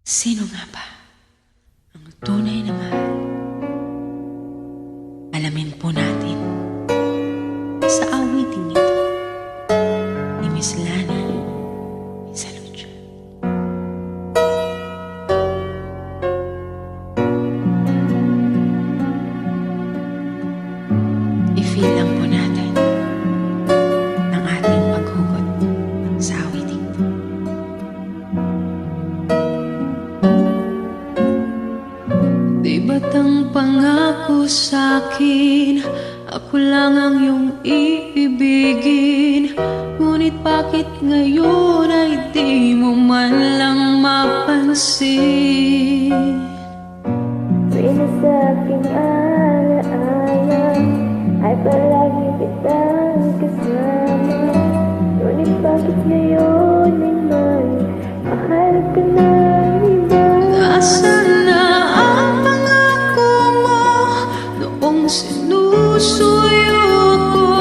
Sino nga ba ang tunay na mahal? Alamin po natin sa awiting ito ni Miss Lani Isalucho. I-feel lang po natin ang ating paghugot sa awiting ito. Di ba't ang pangako sa'kin, ako lang ang iyong iibigin? Ngunit bakit ngayon ay di mo man lang mapansin? Tuwing sa aking alaala ay palagi kitang kasama. Ngunit bakit ngayon ay may mahal ka ng iba? Nasaan na ang pangako mo noong sinusuyo ko?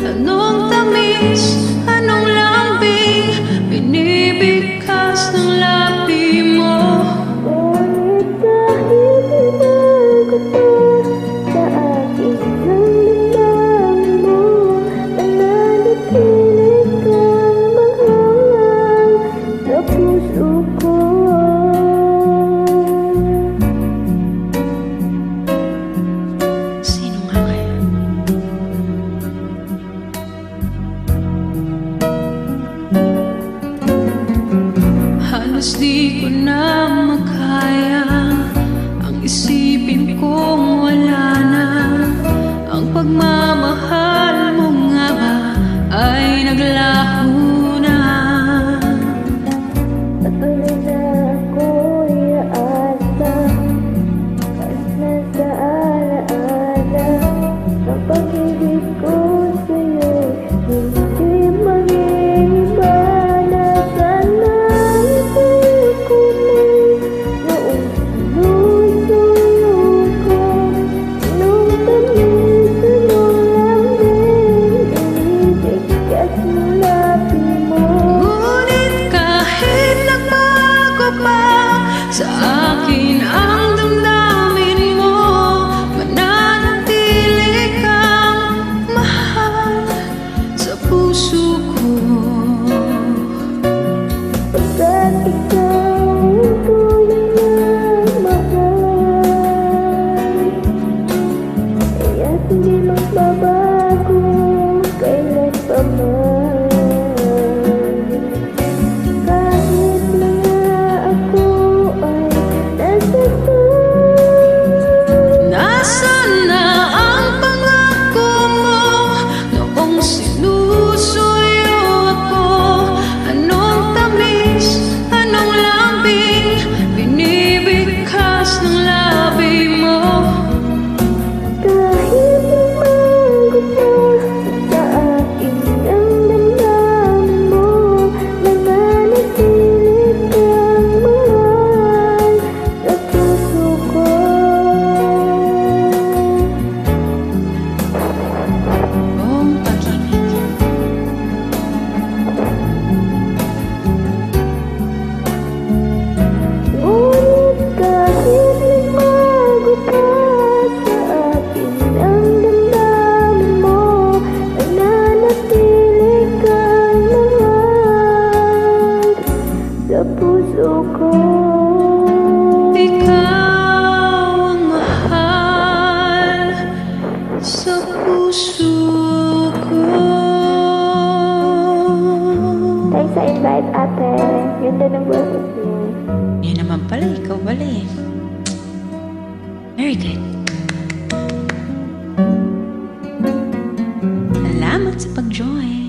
Anong tamis, anong lambing binibigkas ng labi mo? Ngunit kahit ibago pa sa aking damdamin mo, nananatili kang mahal sa puso ko. Sino nga kaya? Halos di ko na makaya ang isipin kong wala na ang pagmamahal mo nga ba ay naglaho na. Patuloy na ako'y aasa kahit nasa alaala ang pag-ibig ko sa'yo'y hindi mag-iiba. Nasaan ang sa'yo ko na noong sinusuyo ko? Nung tamis, anong lambing binibigkas ng labi mo? Ngunit kahit nagbago pa sa akin ang damdamin mo, mananatili kang mahal sa puso ko. Pagkat ikaw ang tunay na mahal, kaya't hindi magbabago kailan pa man. Kahit na ako ay nasasaktan, Nasaan na ang pangako mo noong sinusuyo ako? Anong tamis, anong lambing binibigkas ng labi mo? kahit lumago pa sa aking damdamin mo, nananatili kang mahal sa puso ko. Buong pag-ibig. Ngunit kahit lumago pa sa aking damdamin mo, nananatili kang mahal sa puso ko. Ikaw ang mahal sa puso ko. Thanks sa invite, ate. Ganda ng boses mo. Yun naman pala, ikaw pala eh. Very good. Salamat sa pag-join.